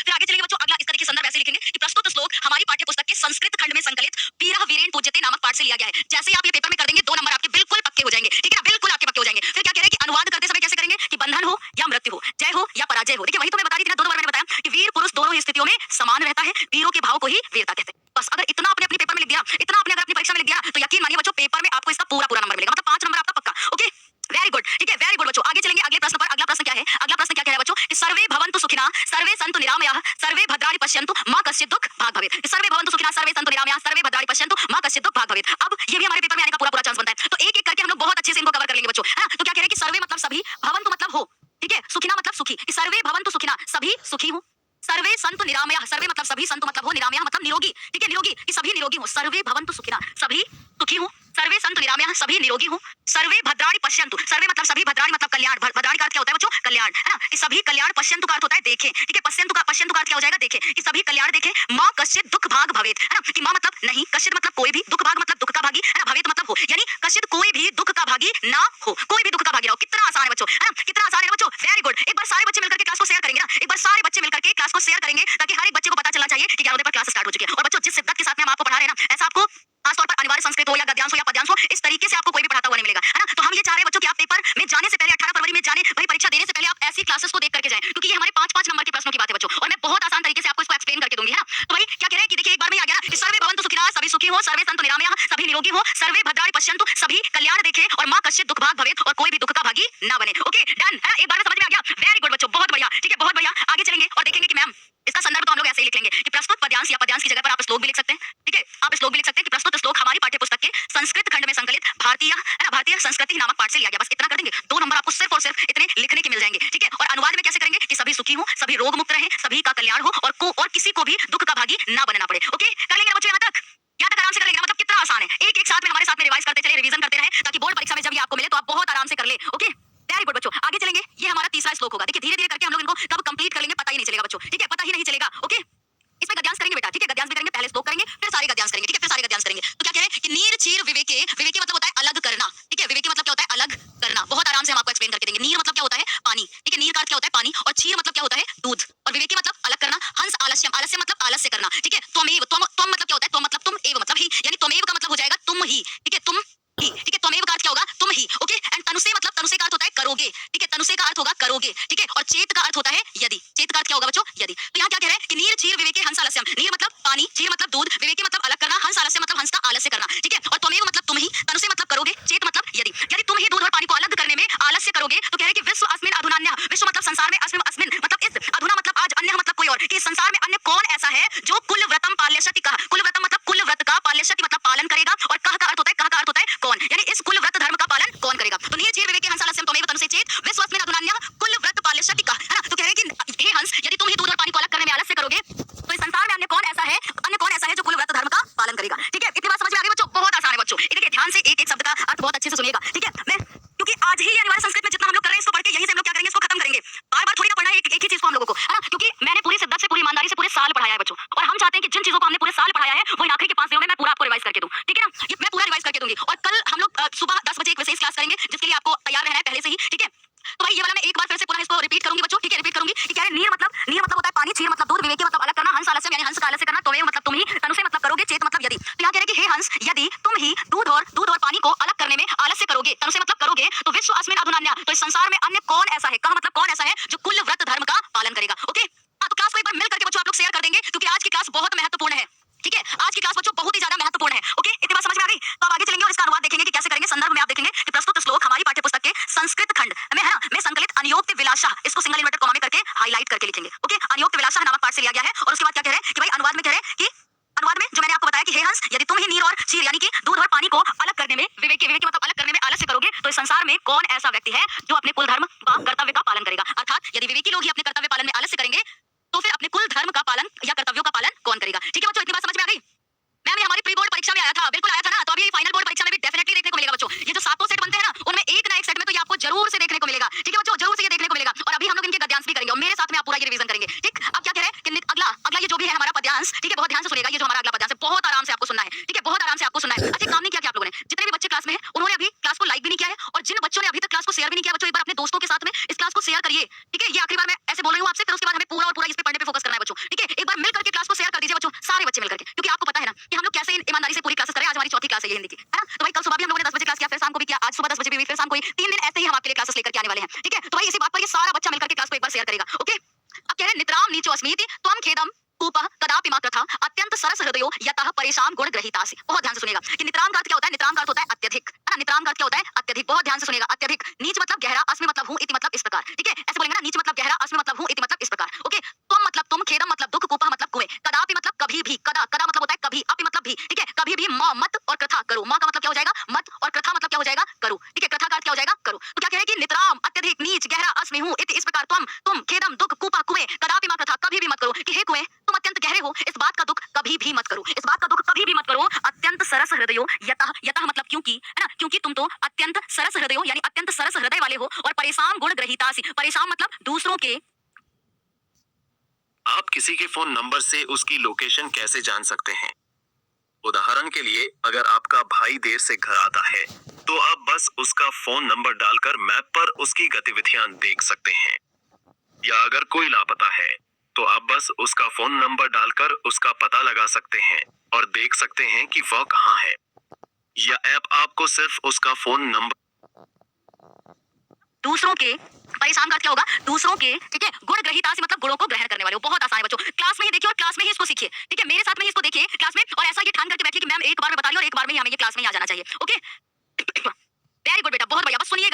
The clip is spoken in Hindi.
फिर आगे चलेंगे बच्चों, अगला इसका देखिए संदर्भ ऐसे लिखेंगे कि प्रस्तुत श्लोक हमारी पाठ्य पुस्तक के संस्कृत खंड में संकलित वीरः वीरेण पूज्यते नामक पाठ से लिया गया है। जैसे ही आप ये पेपर में कर देंगे 2 नंबर आपके बिल्कुल पक्के हो जाएंगे, ठीक है ना, बिल्कुल आपके पक्के हो जाएंगे। फिर क्या कह रहे हैं कि अनुवाद करते समय कैसे करेंगे कि बंधन हो या मृत्यु हो, जय हो या पराजय हो। देखिए वही तो मैं बता रही थी ना, 2 नंबर मैंने बताया कि वीर पुरुष दोनों ही स्थितियों में समान रहता है, वीरों के भाव को ही वीरता कहते हैं। बस अगर इतना आपने अपने पेपर में लिख दिया, इतना आपने अगर अपनी परीक्षा में लिख दिया, तो यकीन मानिए बच्चों पेपर में आपको इसका पूरा पूरा नंबर मिलेगा, मतलब 5 नंबर आपका पक्का। ओके, वेरी गुड, ठीक है, वेरी गुड बच्चों। आगे चलेंगे अगले प्रश्न पर। अगला प्रश्न क्या है? अगला प्रश्न क्या कह रहा है बच्चों कि सर्वे भवन्तु सुखिनः सर्वे सन्तु निरामयाः सर्वे भद्राणि पश्यन्तु मा कश्चित् दुःख भाग् भवेत्। सर्वे भवन्तु सुखिनः सर्वे सन्तु निरामयाः सर्वे भद्राणि पश्यन्तु मा कश्चित् दुःख भाग् भवेत्। अब ये भी हमारे पेपर में आने का पूरा पूरा चांस बनता है, तो एक एक करके हम लोग बहुत अच्छे से इनको कवर कर लेंगे बच्चों, है ना। तो क्या कह रहे हैं कि सर्वे मतलब सभी, भवन्तु मतलब हो, ठीक है, सुखिनः मतलब सुखी, कि सर्वे भवन्तु सुखिनः सभी सुखी हो, सर्वे सन्तु निरामयाः सर्वे मतलब सभी, सन्तु मतलब हो, निरामयाः मतलब निरोगी, ठीक है, निरोगी, कि सभी निरोगी हो। सर्वे भवन्तु सुखिनः सभी सुखी हो, सर्वे सन्तु निरामयाः सभी निरोगी हो, सर्वे भद्राणि पश्यन्तु सर्वे मतलब सभी, भद्राणि मतलब कल्याण, भद्राणि का अर्थ क्या होता है बच्चों? कल्याण, है ना, कि सभी कल्याण, पश्यन्तु का अर्थ होता है देखें, ठीक है, पश्यन्तु का अर्थ क्या हो जाएगा? देखें, कि सभी कल्याण देखें, माँ कश्चित् दुःख भाग् भवेत्, है ना, कि माँ मतलब नहीं, कश्चित् मतलब कोई भी, दुःख भाग मतलब दुःख का भागी, है ना, भवेत् मतलब हो, यानी कश्चित् कोई भी दुःख का भागी ना हो, कोई भी दुःख का भागी ना हो। कितना आसान है बच्चों, है ना, कितना आसान है ना बच्चों, वेरी गुड। एक बार सारे बच्चे मिलकर के क्लास को शेयर करेंगे ना, एक बार सारे बच्चे मिलकर के क्लास को शेयर करेंगे, ताकि हर एक बच्चे को पता चलना चाहिए कि 11 बजे पर क्लास स्टार्ट हो चुकी है। और बच्चों जिस शिद्दत के साथ में हम आपको पढ़ा रहे हैं ना, ऐसा आपको खासतौर पर अनिवार्य संस्कृत हो या गद्यांश हो या पद्यांश हो, इस तरीके से आपको कोई भी पढ़ाता हुआ नहीं मिलेगा, है ना। तो हम ये चाह रहे हैं बच्चों कि आप पेपर में जाने से पहले 18 फरवरी में जाने, भाई परीक्षा देने से पहले आप ऐसी क्लासेस को देख करके जाएं, क्योंकि ये हमारे 5-5 नंबर के प्रश्नों की बात है बच्चों, और मैं बहुत आसान तरीके से आपको इसको एक्सप्लेन करके दूंगी, है ना। तो भाई क्या कह रहे हैं कि देखिए एक बार में आ गया ना कि सर्वे भवन्तु सुखिनः सभी सुखी हो, सर्वे सन्तु निरामयाः सभी निरोगी हो, सर्वे भद्राणि पश्यन्तु सभी कल्याण देखें, और माँ कश्चित् दुःख भाग् भवेत् और कोई भी दुःख का भागी ना बने। ओके डन, है, एक बार में समझ में आ गया, वेरी गुड बच्चों, बहुत बढ़िया, ठीक है, बहुत बढ़िया। आगे चलेंगे और देखेंगे कि मैम इसका संदर्भ तो हम लोग ऐसे ही लिख लेंगे कि प्रस्तुत पद्यांश या पद्यांश की जगह पर आप श्लोक भी लिख सकते हैं, ठीक है, आप श्लोक भी लिख सकते हैं कि प्रस्तुत श्लोक हमारी पाठ्य पुस्तक के संस्कृत खंड में संकलित भारतीय, है ना, भारतीय संस्कृति नामक पाठ से लिया गया। बस इतना कर देंगे, 2 नंबर आपको सिर्फ और सिर्फ इतने लिखने के मिल जाएंगे, ठीक है। और अनुवाद में कैसे करेंगे कि सभी सुखी हो, सभी रोग मुक्त रहे, सभी का कल्याण हो, और किसी को भी दुःख का भागी ना बनना पड़े। ओके कर लेंगे ना बच्चों, यहाँ तक आराम से कर लेंगे ना, मतलब कितना आसान है। एक एक साथ में हमारे साथ में रिवाइज करते चले, रिवीजन करते रहे, ताकि बोर्ड परीक्षा में जब ये आपको मिले तो आप बहुत आराम से कर ले। ओके वेरी गुड बच्चों, आगे चलेंगे। ये हमारा तीसरा श्लोक होगा। देखिए धीरे धीरे करके हम लोग इनको कब कंप्लीट कर लेंगे पता ही नहीं चलेगा बच्चों, ठीक है, पता ही नहीं चलेगा। ओके इसमें गद्यांश करेंगे बेटा, ठीक है, गद्यांश भी करेंगे, पहले श्लोक करेंगे फिर सारे गद्यांश करेंगे, ठीक है, फिर सारे गद्यांश करेंगे। तो क्या कह रहे हैं कि नीर चीर विवेके, विवेके मतलब होता है अलग करना, ठीक है, विवेके मतलब क्या होता है? अलग करना। बहुत आराम से हम आपको एक्सप्लेन करके देंगे। नीर मतलब क्या होता है? पानी, ठीक है, नीर का अर्थ क्या होता है? पानी। और चीर मतलब क्या होता है? दूध। और विवेके मतलब अलग करना। हंस आलस्यम, आलस्य मतलब आलस्य करना, ठीक है। त्वमेव, त्वम मतलब क्या होता है? त्वम मतलब तुम, एव मतलब ही, यानी त्वमेव का मतलब हो जाएगा तुम ही, ठीक है, तुम ही, ठीक है, त्वमेव का अर्थ क्या होगा? तुम ही। ओके एंड तनुसे मतलब, तनुसे का अर्थ होता है करोगे, ठीक है, तनुसे का अर्थ होगा करोगे, ठीक है। और चेत का अर्थ होता है यदि, चेत का अर्थ क्या होगा बच्चों? यदि। तो यहाँ क्या कह रहे हैं कि नीर चीर विवेके हंस आलस्यम, नीर मतलब पानी, चीर मतलब दूध, विवेके मतलब अलग करना, हंस आलस्य मतलब हंस का आलस्य करना, ठीक है। और त्वमेव मतलब तुम ही, तनुसे मतलब करोगे, चेत मतलब यदि, यदि तुम ही दूध और पानी को अलग करने में आलस्य करोगे, तो कह रहे हैं कि विश्व अस्मिन् अधुनान्यः, विश्व मतलब संसार में, अस्मिन् अस्मिन् मतलब इस, अधुना मतलब आज, अन्य मतलब कोई और, कि संसार में अन्य कौन ऐसा है जो कुल व्रतम पाल्यष्यति, कहा कुल व्रतम मतलब कुल व्रत का, पाल्यष्यति मतलब पालन करेगा, और कह का अर्थ होता है, कह का अर्थ होता है कौन, यानी इस कुल व्रत धर्म का पालन कौन करेगा। तो नीर चीर विवेके हंस आलस्यम त्वमेव तनुसे चेत विश्व अस्मिन् अधुनान्यः कुल व्रत पाल्यष्यति, कहा, है ना। तो कह रहे हैं कि हे हंस, यदि तुम ही दूध और पानी को अलग करने में आलस्य करोगे, तो इस संसार में अन्य कौन ऐसा है, जो कुल व्रत धर्म का पालन करेगा, ठीक है। इतनी बात समझ में आ गई बच्चों? बहुत आसान है बच्चों, देखिए ध्यान से एक एक शब्द का अर्थ बहुत अच्छे से सुनिएगा, ठीक है। मैं क्योंकि आज ही ये अनिवार्य संस्कृत में जितना हम लोग कर रहे हैं इसको पढ़ के यहीं से हम लोग क्या करेंगे, इसको खत्म करेंगे। बार बार थोड़ी ना पढ़ना है एक ही चीज को हम लोगों को, है ना, क्योंकि मैंने पूरी शिद्दत से, पूरी ईमानदारी से पूरे साल पढ़ाया है बच्चों, और हम चाहते हैं कि जिन चीजों को हमने पूरे साल पढ़ाया है वो इन आखिरी के 5 दिनों में मैं पूरा आपको रिवाइज करके दूं, ठीक है ना। ये मैं पूरा रिवाइज करके दूंगी। और कल हम लोग सुबह 10 बजे एक विशेष क्लास करेंगे, जिसके लिए आपको तैयार रहना है पहले से ही, ठीक है। तो भाई ये वाला मैं एक बार फिर से पुनः इसको रिपीट करूंगी बच्चों, ठीक है, रिपीट करूंगी कि क्या है, नीर मतलब होता है पानी, चीर मतलब दूध, विवेके मतलब अलग करना, हंस आलस्यम यानी हंस का आलस्य करना, त्वमेव मतलब तुम ही, तनुसे मतलब करोगे, चेत मतलब यदि। तो यहाँ कह रहे हैं कि हे हंस, यदि तुम ही दूध और पानी को अलग करने में आलस्य करोगे, तनुसे मतलब करोगे, तो विश्व अस्मिन् अधुनान्यः, तो इस संसार में अन्य कौन ऐसा है, कहा मतलब कौन ऐसा है जो कुल व्रत धर्म का पालन करेगा। ओके हाँ, तो क्लास को एक बार मिल करके बच्चों आप लोग शेयर कर देंगे, क्योंकि आज की क्लास बहुत महत्वपूर्ण है, ठीक है, आज की क्लास बच्चों बहुत ही ज्यादा महत्वपूर्ण है। ओके इतनी बात समझ में आ गई? तो अब आगे चलेंगे और इसका अनुवाद देखेंगे कि कैसे करेंगे। संदर्भ में आप देखेंगे कि प्रस्तुत श्लोक हमारी पाठ्य पुस्तक के संस्कृत खंड में, है ना, में संकलित अनियोक्त विलासः, इसको सिंगल इन्वर्टेड कॉमा में करके हाईलाइट करके लिखेंगे। ओके अनियोक्त विलासः नामक पाठ से लिया गया है। और उसके बाद क्या कह रहे हैं कि भाई अनुवाद में कह रहे हैं कि अनुवाद में जो मैंने आपको बताया कि हे हंस, यदि तुम ही नीर और चीर यानी कि दूध और पानी को अलग करने में, विवेके मतलब अलग करने में आलस्य करोगे, तो इस संसार में कौन ऐसा व्यक्ति है जो अपने कुल धर्म का, कर्तव्य का पालन करेगा। अर्थात यदि विवेकी लोग ही अपने कर्तव्य पालन में आलस्य करेंगे, तो फिर अपने कुल धर्म का पालन या कर्तव्यों का पालन कौन करेगा। ठीक है बच्चों, इतनी बात समझ में आ गई? मैम ये हमारी प्री बोर्ड परीक्षा में आया था, बिल्कुल आया था ना, तो अभी फाइनल बोर्ड परीक्षा में भी डेफिनेटली देखने को मिलेगा बच्चों। ये जो 7 सेट बनते हैं ना, उनमें एक ना एक सेट में तो ये आपको जरूर से देखने को मिलेगा, ठीक है बच्चों, जरूर से ये देखने को मिलेगा। और अभी हम लोग इनके गद्यांश भी करेंगे और मेरे साथ में आप पूरा ये रिवीजन करेंगे, ठीक। अब क्या कह रहे हैं कि अगला ये जो भी है हमारा पद्यांश, ठीक है, बहुत ध्यान से सुनिएगा। ये जो हमारा अगला पद्यांश है बहुत आराम से आपको सुनना है, ठीक है, बहुत आराम से आपको सुनना है। अच्छा काम नहीं किया क्या आप लोगों ने? जितने भी बच्चे क्लास में हैं उन्होंने अभी क्लास को लाइक भी नहीं किया है, और जिन बच्चों ने अभी तक क्लास को शेयर भी नहीं किया बच्चों, एक बार अपने दोस्तों के साथ में इस क्लास को शेयर करिए, ठीक है। ये आखिरी बार मैं ऐसे बोल रही हूँ आपसे, फिर उसके बाद हमें पूरा और पूरा इस पे पढ़ने पे फोकस करना है बच्चों, ईमानदारी से पूरी क्लासेस करें। आज हमारी चौथी क्लास है ये हिंदी की, है ना? तो भाई कल सुबह भी हम लोगों ने 10 बजे क्लास किया, फिर शाम को भी किया, आज सुबह 10 बजे भी हुई, फिर शाम को हुई। 3 दिन ऐसे ही हम आपके लिए क्लासेस लेकर के आने वाले हैं, ठीक है? तो भाई इसी बात पर ये सारा बच्चा मिलकर के क्लास को एक बार शेयर करेगा, ओके? अब कह रहे हैं नितराम नीचो अस्मीति त्वं खेदम कूपः कदापि मा कृथा अत्यंत सरस हृदयो यतः परेशान गुण ग्रहीतासि। बहुत ध्यान से सुनिएगा कि नितराम का अर्थ क्या होता है? नितराम का अर्थ होता है अत्यधिक, है ना? नितराम का अर्थ क्या होता है? अत्यधिक। बहुत ध्यान से सुनिएगा, अत्यधिक। नीच मतलब गहरा, अस्मि मतलब हूं, इति मतलब इस प्रकार, ठीक है? ऐसे बोलेंगे ना, नीच मतलब गहरा, अस्मि मतलब हूं, इति मतलब इस प्रकार, ओके? त्वम मतलब तुम, खेदम मतलब दुख, कूपः मतलब कुएं, कदापि मतलब कभी भी, कदा कदा मतलब होता है कभी, अपि मतलब भी, ठीक है? कभी भी मत और कृथा करो। मां का मतलब क्या हो जाएगा? मत, और कृथा मतलब क्या हो जाएगा? करो, ठीक है? कृथा का अर्थ क्या हो जाएगा? करो। तो क्या कह रहे हैं कि नितराम, अत्यधिक, नीच, गहरा, अस्मि हूं, इति इस प्रकार, तुम, खेदम दुख, कूपः कुएं, कदापि मा कृथा कभी भी मत करो, कि हे कुएं तुम अत्यंत गहरे हो, इस बात का दुख कभी भी मत करो, इस बात का दुख कभी भी मत करो। अत्यंत सरस हृदयो यतः, यतः मतलब क्योंकि, है ना? क्योंकि तुम तो अत्यंत सरस हृदयो यानी अत्यंत सरस हृदय वाले हो, और परेशान गुण ग्रहीतासि, परेशान मतलब दूसरों के। आप किसी के फोन नंबर से उसकी लोकेशन कैसे जान सकते हैं? उदाहरण के लिए, अगर आपका भाई देर से घर आता है, तो आप बस उसका फोन नंबर डालकर मैप पर उसकी गतिविधियां देख सकते हैं। या अगर कोई लापता है, तो आप बस उसका फोन नंबर डालकर उसका पता लगा सकते हैं और देख सकते हैं कि वह कहाँ है। यह ऐप आपको सिर्फ उसका फोन नंबर दूसरों के, परेशान का अर्थ क्या होगा? दूसरों के, ठीक है? गुण ग्रहीतासि मतलब गुणों को ग्रहण करने वाले हो। बहुत आसान है बच्चों, क्लास में ही देखिए और क्लास में ही इसको सीखिए, ठीक है? मेरे साथ में ही इसको देखिए क्लास में, और ऐसा ये ठान करके बैठिए कि मैम एक बार में बता रही हूँ और एक बार में ही हमें ये क्लास में ही आ जाना चाहिए, ओके? वेरी गुड बेटा, बहुत बढ़िया। बस सुनिएगा।